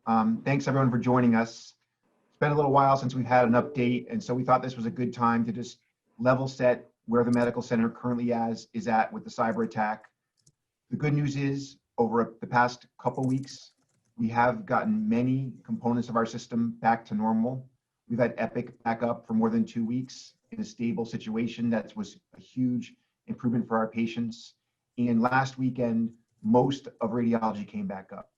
Thanks everyone for joining us. It's been a little while since we've had an update, and so we thought this was a good time to just level set where the medical center currently is at with the cyber attack. The good news is, over the past couple weeks, we have gotten many components of our system back to normal. We've had Epic back up for more than 2 weeks in a stable situation. That was a huge improvement for our patients. And last weekend, most of radiology came back up.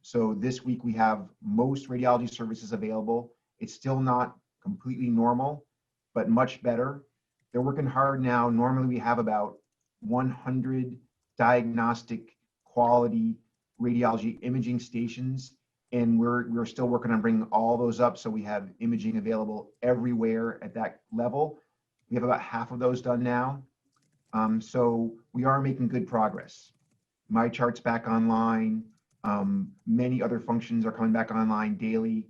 So this week we have most radiology services available. It's still not completely normal, but much better. They're working hard now. Normally we have about 100 diagnostic quality radiology imaging stations, and we're still working on bringing all those up so we have imaging available everywhere at that level. We have about half of those done now. So we are making good progress. My chart's back online. Many other functions are coming back online daily.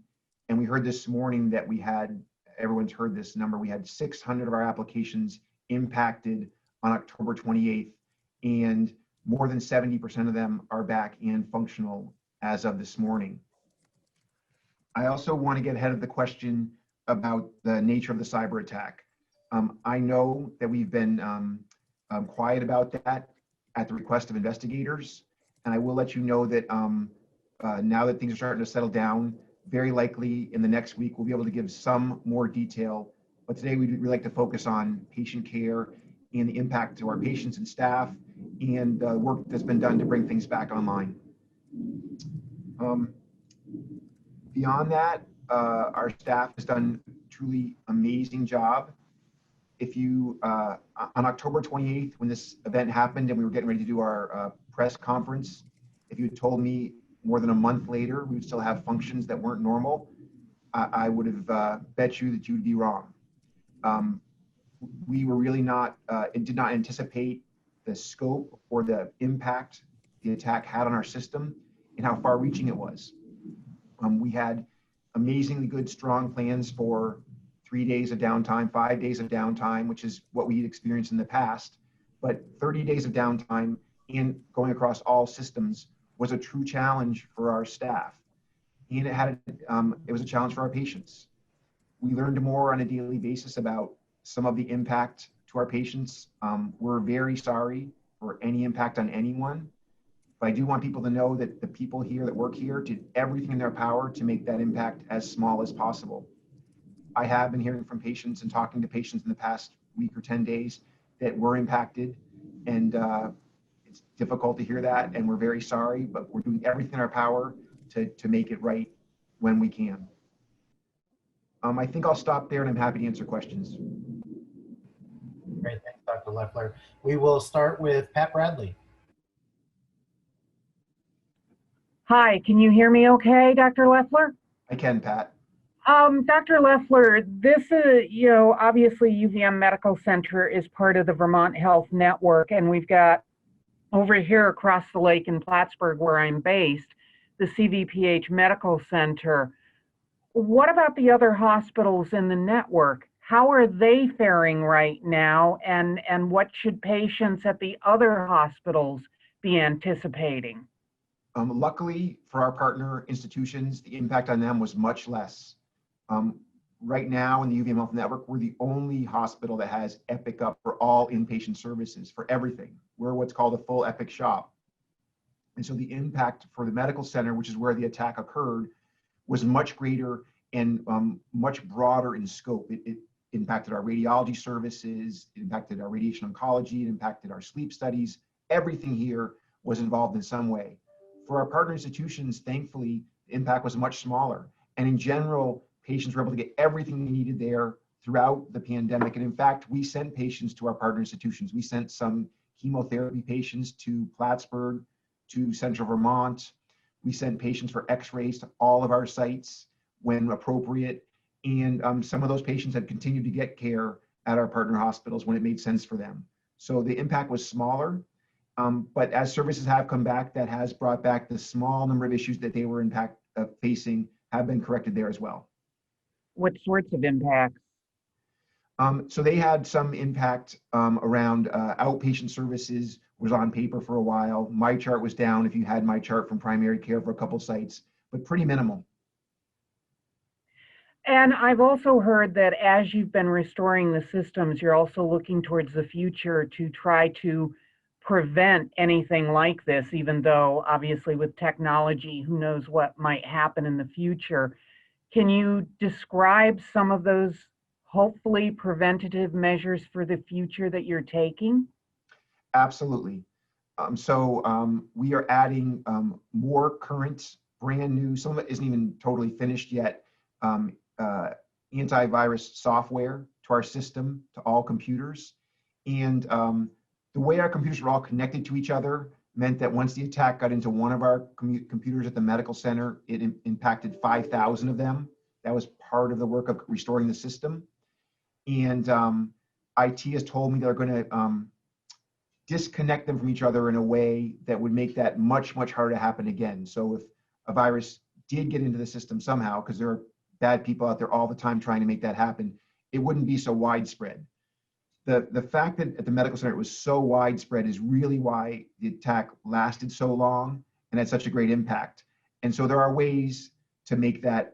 And we heard this morning that we had, everyone's heard this number, we had 600 of our applications impacted on October 28th, and more than 70% of them are back and functional as of this morning. I also want to get ahead of the question about the nature of the cyber attack. I know that we've been quiet about that at the request of investigators, and I will let you know that now that things are starting to settle down, very likely in the next week we'll be able to give some more detail. But today we'd really like to focus on patient care and the impact to our patients and staff, and the work that's been done to bring things back online. Beyond that, our staff has done a truly amazing job. If you, on October 28th, when this event happened and we were getting ready to do our press conference, if you had told me more than a month later we would still have functions that weren't normal, I would have bet you that you would be wrong. We were really not, did not anticipate the scope or the impact the attack had on our system and how far reaching it was. We had amazingly good, strong plans for 3 days of downtime, 5 days of downtime, which is what we had experienced in the past. But 30 days of downtime and going across all systems was a true challenge for our staff. And it was a challenge for our patients. We learned more on a daily basis about some of the impact to our patients. We're very sorry for any impact on anyone, but I do want people to know that the people here that work here did everything in their power to make that impact as small as possible. I have been hearing from patients and talking to patients in the past week or 10 days that were impacted, and it's difficult to hear that, and we're very sorry, but we're doing everything in our power to make it right when we can. I think I'll stop there, and I'm happy to answer questions. Great, thanks, Dr. Leffler. We will start with Pat Bradley. Hi, can you hear me okay, Dr. Leffler? I can, Pat. Dr. Leffler, this is, obviously UVM Medical Center is part of the Vermont Health Network, and we've got over here across the lake in Plattsburgh, where I'm based, the CVPH Medical Center. What about the other hospitals in the network? How are they faring right now, and what should patients at the other hospitals be anticipating? Luckily for our partner institutions, the impact on them was much less. Right now in the UVM Health Network, we're the only hospital that has Epic up for all inpatient services, for everything. We're what's called a full Epic shop. And so the impact for the medical center, which is where the attack occurred, was much greater and much broader in scope. It impacted our radiology services, it impacted our radiation oncology, it impacted our sleep studies. Everything here was involved in some way. For our partner institutions, thankfully, the impact was much smaller. And in general, patients were able to get everything they needed there throughout the pandemic. And in fact, we sent patients to our partner institutions. We sent some chemotherapy patients to Plattsburgh, to Central Vermont. We sent patients for x-rays to all of our sites when appropriate. And some of those patients had continued to get care at our partner hospitals when it made sense for them. So the impact was smaller, but as services have come back, that has brought back the small number of issues that they were facing have been corrected there as well. What sorts of impacts? So they had some impact around outpatient services was on paper for a while. My chart was down if you had my chart from primary care for a couple sites, but pretty minimal. And I've also heard that as you've been restoring the systems, you're also looking towards the future to try to prevent anything like this, even though obviously with technology, who knows what might happen in the future. Can you describe some of those hopefully preventative measures for the future that you're taking? Absolutely. We are adding more current, brand new, some of it isn't even totally finished yet, antivirus software to our system, to all computers. And the way our computers were all connected to each other meant that once the attack got into one of our computers at the medical center, it impacted 5,000 of them. That was part of the work of restoring the system. And IT has told me they're going to disconnect them from each other in a way that would make that much, much harder to happen again. So if a virus did get into the system somehow, because there are bad people out there all the time trying to make that happen, it wouldn't be so widespread. The fact that at the medical center it was so widespread is really why the attack lasted so long and had such a great impact. And so there are ways to make that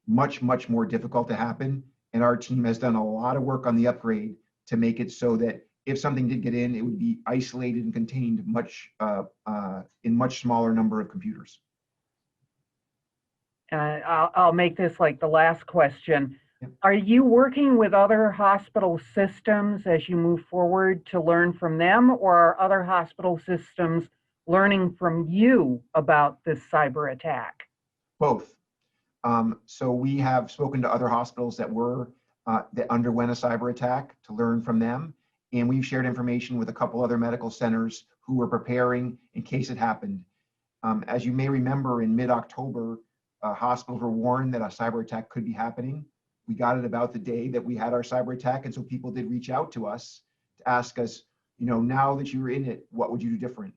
much, much more difficult to happen. And our team has done a lot of work on the upgrade to make it so that if something did get in, it would be isolated and contained in much smaller number of computers. I'll make this like the last question. Yep. Are you working with other hospital systems as you move forward to learn from them, or are other hospital systems learning from you about this cyber attack? Both. So we have spoken to other hospitals that underwent a cyber attack to learn from them. And we've shared information with a couple other medical centers who were preparing in case it happened. As you may remember, in mid-October, hospitals were warned that a cyber attack could be happening. We got it about the day that we had our cyber attack. And so people did reach out to us to ask us, now that you were in it, what would you do different?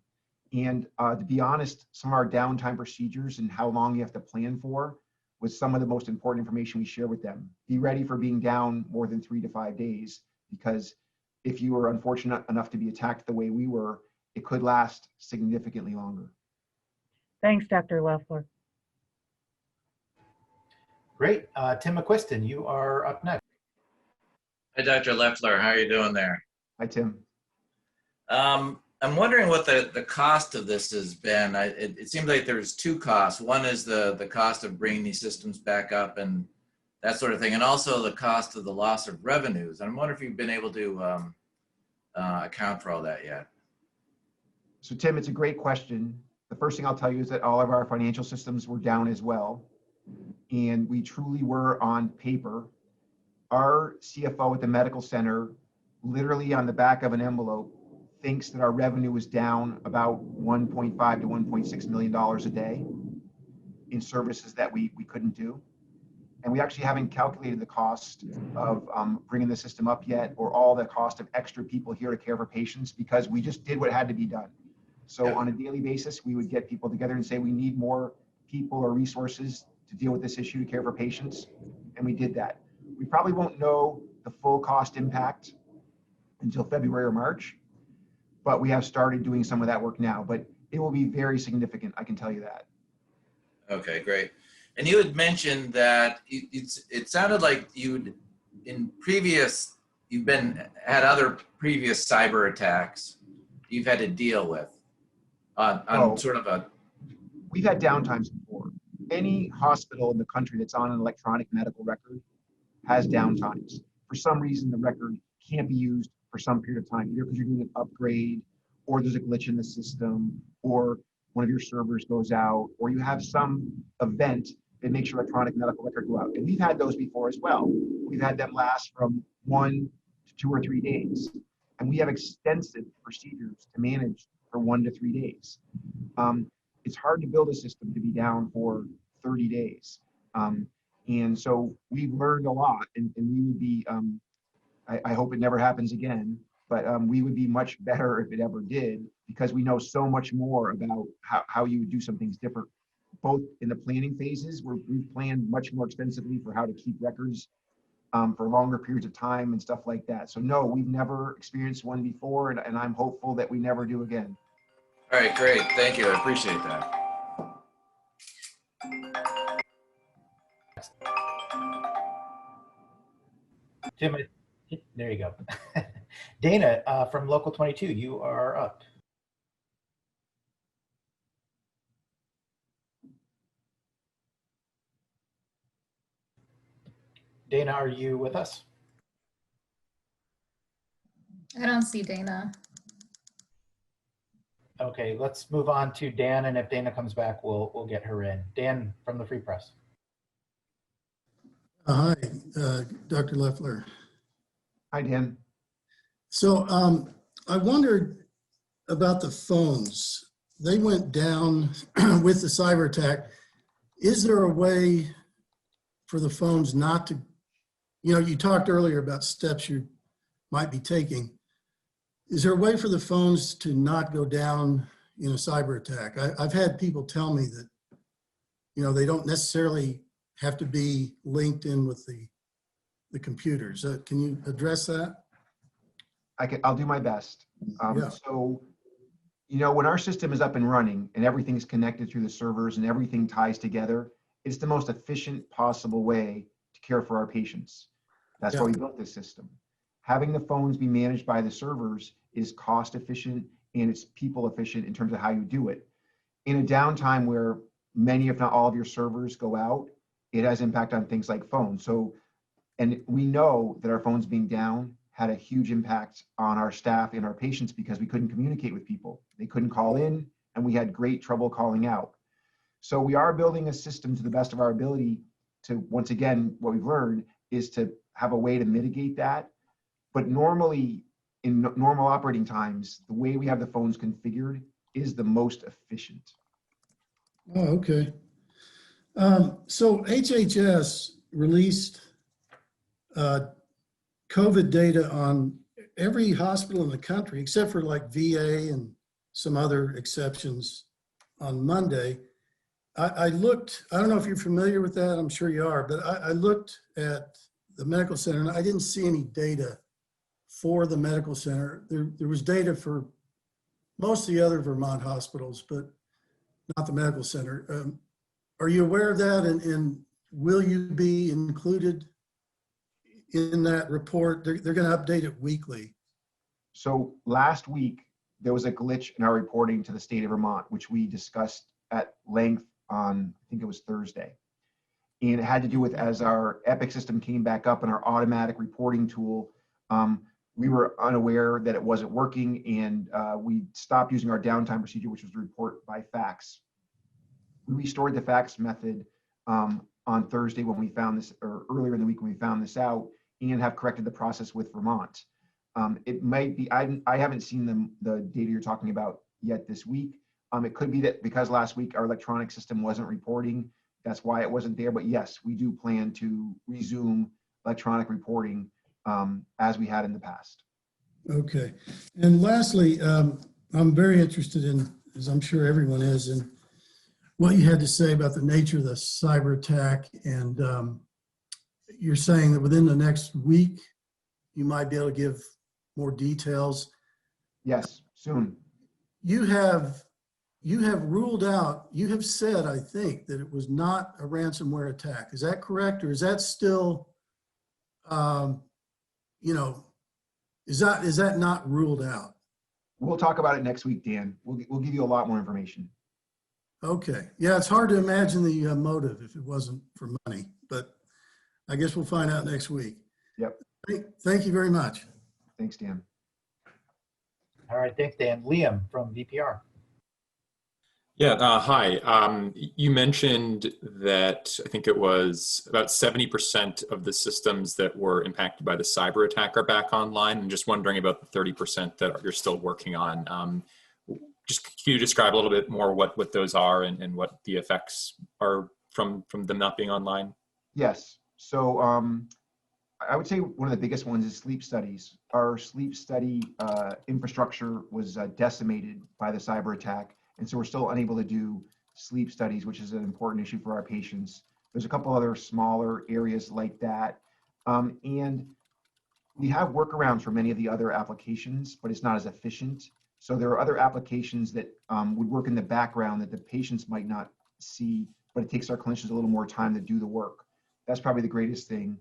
And to be honest, some of our downtime procedures and how long you have to plan for was some of the most important information we share with them. Be ready for being down more than 3 to 5 days, because if you were unfortunate enough to be attacked the way we were, it could last significantly longer. Thanks, Dr. Leffler. Great. Tim McQuiston, you are up next. Hi, Dr. Leffler. How are you doing there? Hi, Tim. I'm wondering what the cost of this has been. It seems like there's two costs. One is the cost of bringing these systems back up and that sort of thing, and also the cost of the loss of revenues. I'm wondering if you've been able to account for all that yet. So Tim, it's a great question. The first thing I'll tell you is that all of our financial systems were down as well. And we truly were on paper. Our CFO at the medical center, literally on the back of an envelope, thinks that our revenue was down about $1.5 to $1.6 million a day in services that we couldn't do. And we actually haven't calculated the cost of bringing the system up yet, or all the cost of extra people here to care for patients, because we just did what had to be done. So on a daily basis, we would get people together and say, we need more people or resources to deal with this issue, to care for patients. And we did that. We probably won't know the full cost impact until February or March, but we have started doing some of that work now. But it will be very significant, I can tell you that. Okay, great. And you had mentioned that it sounded like you've had other previous cyber attacks you've had to deal with on sort of a. We've had downtimes before. Any hospital in the country that's on an electronic medical record has downtimes. For some reason, the record can't be used for some period of time, either because you're doing an upgrade, or there's a glitch in the system, or one of your servers goes out, or you have some event that makes your electronic medical record go out. And we've had those before as well. We've had them last from 1 to 2 or 3 days. And we have extensive procedures to manage for 1 to 3 days. It's hard to build a system to be down for 30 days. And so we've learned a lot, and we would be, I hope it never happens again, but we would be much better if it ever did, because we know so much more about how you would do some things different, both in the planning phases, where we've planned much more extensively for how to keep records for longer periods of time and stuff like that. So no, we've never experienced one before, and I'm hopeful that we never do again. All right, great. Thank you. I appreciate that. Jim, there you go. Dana from Local 22, you are up. Dana, are you with us? I don't see Dana. Okay, let's move on to Dan, and if Dana comes back, we'll get her in. Dan from the Free Press. Hi, Dr. Leffler. Hi, Dan. So I wondered about the phones. They went down with the cyber attack. Is there a way for the phones not to, you talked earlier about steps you might be taking. Is there a way for the phones to not go down in a cyber attack? I've had people tell me that, they don't necessarily have to be linked in with the computers. Can you address that? I'll do my best. Yeah. So, when our system is up and running and everything is connected through the servers and everything ties together, it's the most efficient possible way to care for our patients. That's why we built this system. Having the phones be managed by the servers is cost efficient and it's people efficient in terms of how you do it. In a downtime where many, if not all of your servers go out, it has impact on things like phones. So, and we know that our phones being down had a huge impact on our staff and our patients because we couldn't communicate with people. They couldn't call in and we had great trouble calling out. So we are building a system to the best of our ability to, once again, what we've learned is to have a way to mitigate that. But normally, in normal operating times, the way we have the phones configured is the most efficient. Oh, okay. So HHS released COVID data on every hospital in the country, except for like VA and some other exceptions on Monday. I looked, I don't know if you're familiar with that, I'm sure you are, but I looked at the medical center and I didn't see any data for the medical center. There was data for most of the other Vermont hospitals, but not the medical center. Are you aware of that, and will you be included in that report? They're going to update it weekly. So last week, there was a glitch in our reporting to the state of Vermont, which we discussed at length on, I think it was Thursday. And it had to do with, as our Epic system came back up and our automatic reporting tool, we were unaware that it wasn't working, and we stopped using our downtime procedure, which was to report by fax. We restored the fax method on Thursday when we found this, or earlier in the week when we found this out, and have corrected the process with Vermont. It might be, I haven't seen the data you're talking about yet this week. It could be that because last week our electronic system wasn't reporting, that's why it wasn't there. But yes, we do plan to resume electronic reporting as we had in the past. Okay. And lastly, I'm very interested in, as I'm sure everyone is, in what you had to say about the nature of the cyber attack. And you're saying that within the next week, you might be able to give more details. Yes, soon. You have ruled out, you have said, I think, that it was not a ransomware attack. Is that correct? Or is that still, is that not ruled out? We'll talk about it next week, Dan. We'll give you a lot more information. Okay. Yeah, it's hard to imagine the motive if it wasn't for money, but I guess we'll find out next week. Yep. Thank you very much. Thanks, Dan. All right, thanks, Dan. Liam from VPR. Yeah, hi. You mentioned that I think it was about 70% of the systems that were impacted by the cyber attack are back online. I'm just wondering about the 30% that you're still working on. Just can you describe a little bit more what those are and what the effects are from them not being online? Yes. So I would say one of the biggest ones is sleep studies. Our sleep study infrastructure was decimated by the cyber attack. And so we're still unable to do sleep studies, which is an important issue for our patients. There's a couple other smaller areas like that. And we have workarounds for many of the other applications, but it's not as efficient. So there are other applications that would work in the background that the patients might not see, but it takes our clinicians a little more time to do the work. That's probably the greatest thing.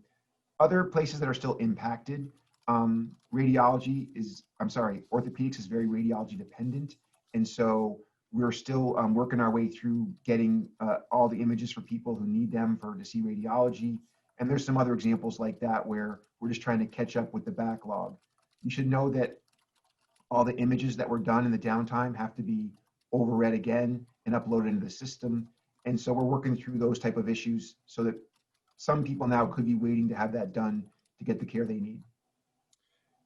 Other places that are still impacted, orthopedics is very radiology dependent. And so we're still working our way through getting all the images for people who need them to see radiology. And there's some other examples like that where we're just trying to catch up with the backlog. You should know that all the images that were done in the downtime have to be overread again and uploaded into the system. And so we're working through those type of issues so that some people now could be waiting to have that done to get the care they need.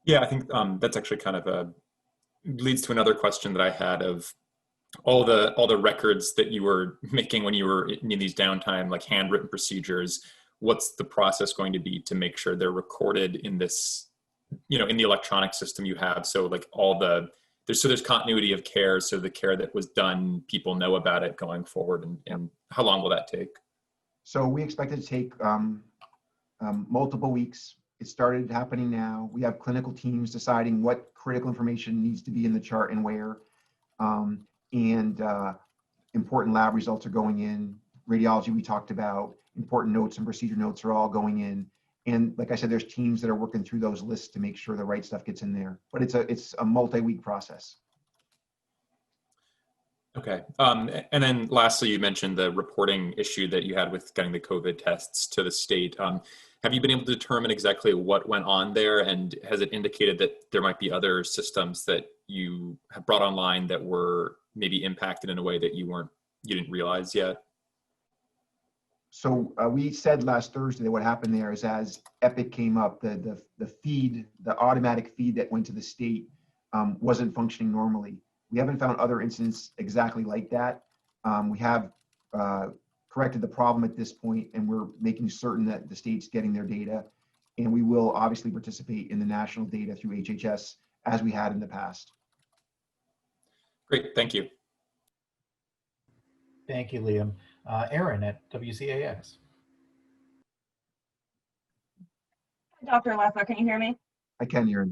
Yeah, I think that's actually kind of leads to another question that I had of all the records that you were making when you were in these downtime, like handwritten procedures. What's the process going to be to make sure they're recorded in this, in the electronic system you have? So like there's continuity of care. So the care that was done, people know about it going forward, and how long will that take? So we expect it to take multiple weeks. It started happening now. We have clinical teams deciding what critical information needs to be in the chart and where, important lab results are going in. Radiology we talked about, important notes and procedure notes are all going in. And like I said, there's teams that are working through those lists to make sure the right stuff gets in there. But it's a multi-week process. Okay. And then lastly, you mentioned the reporting issue that you had with getting the COVID tests to the state. Have you been able to determine exactly what went on there? And has it indicated that there might be other systems that you have brought online that were maybe impacted in a way that you didn't realize yet? So we said last Thursday that what happened there is as Epic came up, the feed, the automatic feed that went to the state wasn't functioning normally. We haven't found other incidents exactly like that. We have corrected the problem at this point, and we're making certain that the state's getting their data. And we will obviously participate in the national data through HHS as we had in the past. Great, thank you. Thank you, Liam. Aaron at WCAX. Dr. Leffler, can you hear me? I can hear it.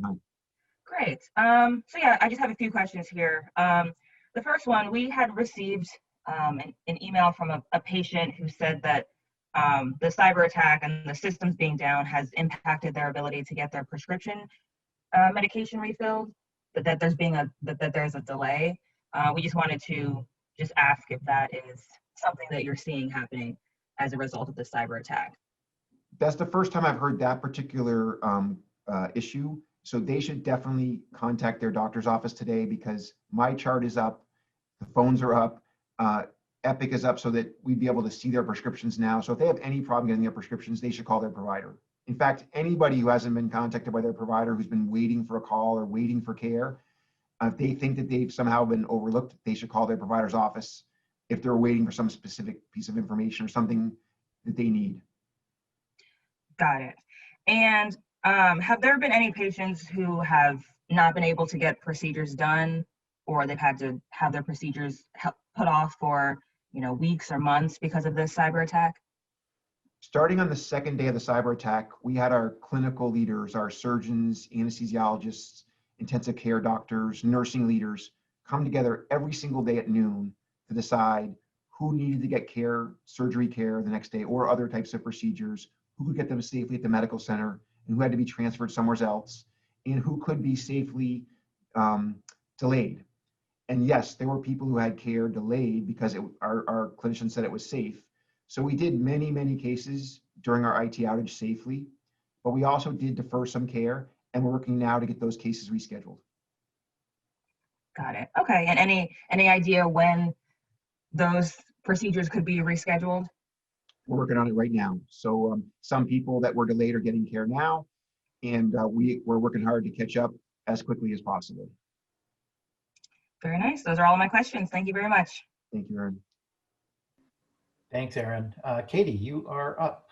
Great. So yeah, I just have a few questions here. The first one, we had received an email from a patient who said that the cyber attack and the systems being down has impacted their ability to get their prescription medication refilled, that there's a delay. We just wanted to just ask if that is something that you're seeing happening as a result of the cyber attack. That's the first time I've heard that particular issue. So they should definitely contact their doctor's office today, because my chart is up, the phones are up, Epic is up, so that we'd be able to see their prescriptions now. So if they have any problem getting their prescriptions, they should call their provider. In fact, anybody who hasn't been contacted by their provider, who's been waiting for a call or waiting for care, if they think that they've somehow been overlooked, they should call their provider's office if they're waiting for some specific piece of information or something that they need. Got it. And have there been any patients who have not been able to get procedures done, or they've had to have their procedures put off for weeks or months because of this cyber attack? Starting on the second day of the cyber attack, we had our clinical leaders, our surgeons, anesthesiologists, intensive care doctors, nursing leaders come together every single day at noon to decide who needed to get care, surgery care the next day, or other types of procedures, who could get them safely at the medical center, and who had to be transferred somewhere else, and who could be safely delayed. And yes, there were people who had care delayed because our clinicians said it was safe. So we did many, many cases during our IT outage safely, but we also did defer some care, and we're working now to get those cases rescheduled. Got it. Okay. And any idea when those procedures could be rescheduled? We're working on it right now. So some people that were delayed are getting care now, and we're working hard to catch up as quickly as possible. Very nice. Those are all of my questions. Thank you very much. Thank you, Aaron. Thanks, Aaron. Katie, you are up.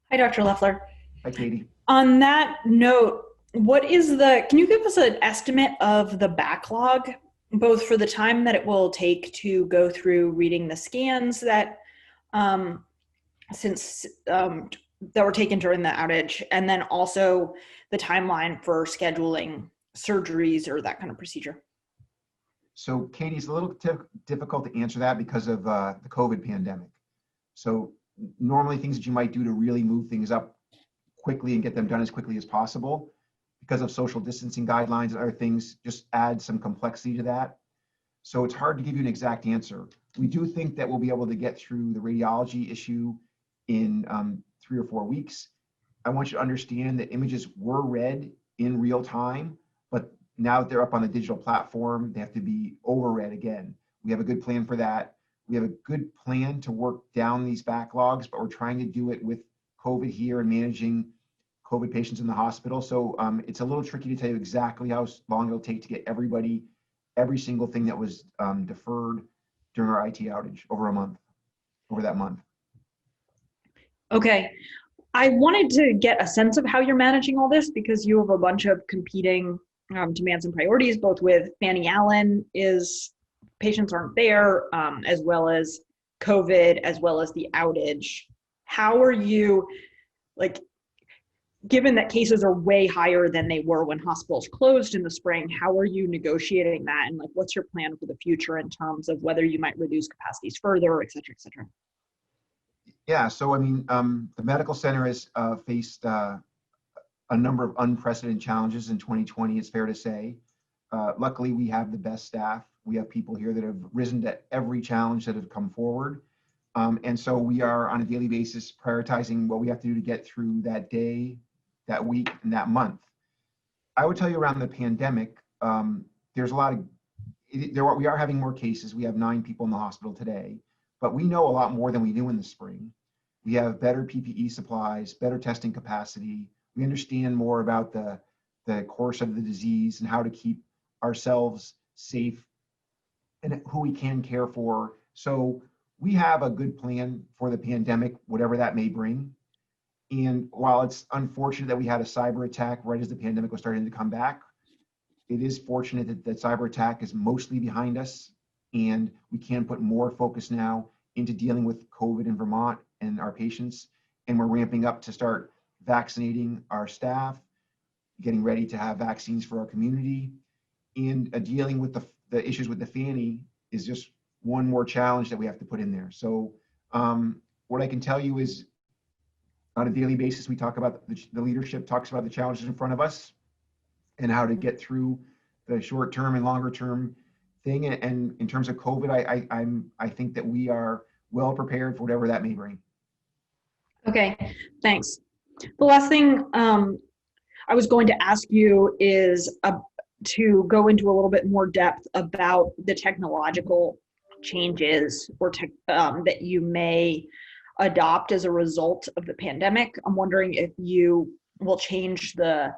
Hi, Dr. Leffler. Hi, Katie. On that note, can you give us an estimate of the backlog, both for the time that it will take to go through reading the scans that were taken during the outage, and then also the timeline for scheduling surgeries or that kind of procedure? So Katie, it's a little difficult to answer that because of the COVID pandemic. So normally things that you might do to really move things up quickly and get them done as quickly as possible, because of social distancing guidelines and other things, just add some complexity to that. So it's hard to give you an exact answer. We do think that we'll be able to get through the radiology issue in 3 or 4 weeks. I want you to understand that images were read in real time, but now that they're up on the digital platform, they have to be overread again. We have a good plan for that. We have a good plan to work down these backlogs, but we're trying to do it with COVID here and managing COVID patients in the hospital. So it's a little tricky to tell you exactly how long it'll take to get everybody, every single thing that was deferred during our IT outage over that month. Okay. I wanted to get a sense of how you're managing all this because you have a bunch of competing demands and priorities, both with Fanny Allen is patients aren't there, as well as COVID, as well as the outage. How are you, like, given that cases are way higher than they were when hospitals closed in the spring, how are you negotiating that? And like, what's your plan for the future in terms of whether you might reduce capacities further, et cetera, et cetera? Yeah, so I mean, the medical center has faced a number of unprecedented challenges in 2020, it's fair to say. Luckily, we have the best staff. We have people here that have risen to every challenge that have come forward. And so we are on a daily basis prioritizing what we have to do to get through that day, that week, and that month. I would tell you around the pandemic, there's a lot of, we are having more cases. We have 9 people in the hospital today, but we know a lot more than we knew in the spring. We have better PPE supplies, better testing capacity. We understand more about the course of the disease and how to keep ourselves safe and who we can care for. So we have a good plan for the pandemic, whatever that may bring. And while it's unfortunate that we had a cyber attack right as the pandemic was starting to come back, it is fortunate that that cyber attack is mostly behind us, and we can put more focus now into dealing with COVID in Vermont and our patients. And we're ramping up to start vaccinating our staff, getting ready to have vaccines for our community, and dealing with the issues with the Fanny is just one more challenge that we have to put in there. So what I can tell you is on a daily basis, we talk about the leadership talks about the challenges in front of us and how to get through the short term and longer term thing. And in terms of COVID, I think that we are well prepared for whatever that may bring. Okay, thanks. The last thing I was going to ask you is to go into a little bit more depth about the technological changes or that you may adopt as a result of the pandemic. I'm wondering if you will change the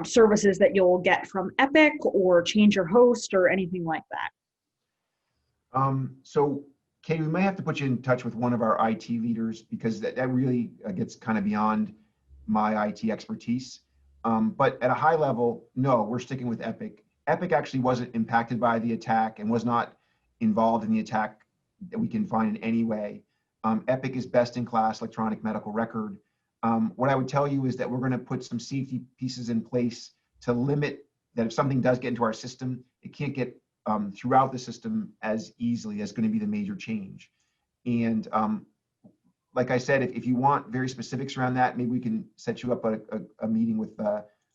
services that you'll get from Epic or change your host or anything like that. So Katie, we might have to put you in touch with one of our IT leaders because that really gets kind of beyond my IT expertise. But at a high level, no, we're sticking with Epic. Epic actually wasn't impacted by the attack and was not involved in the attack that we can find in any way. Epic is best in class electronic medical record. What I would tell you is that we're going to put some safety pieces in place to limit that if something does get into our system, it can't get throughout the system as easily. That's going to be the major change. And like I said, if you want very specifics around that, maybe we can set you up a meeting with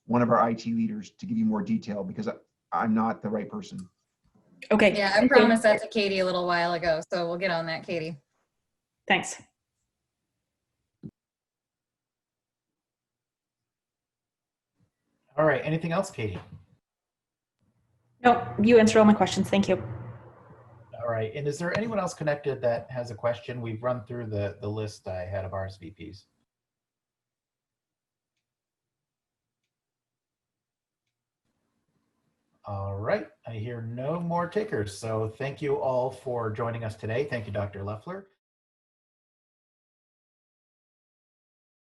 one of our IT leaders to give you more detail because I'm not the right person. Okay. Yeah, I promised that to Katie a little while ago, so we'll get on that, Katie. Thanks. All right, anything else, Katie? No, you answered all my questions. Thank you. All right, and is there anyone else connected that has a question? We've run through the list I had of RSVPs. All right, I hear no more takers. So thank you all for joining us today. Thank you, Dr. Leffler.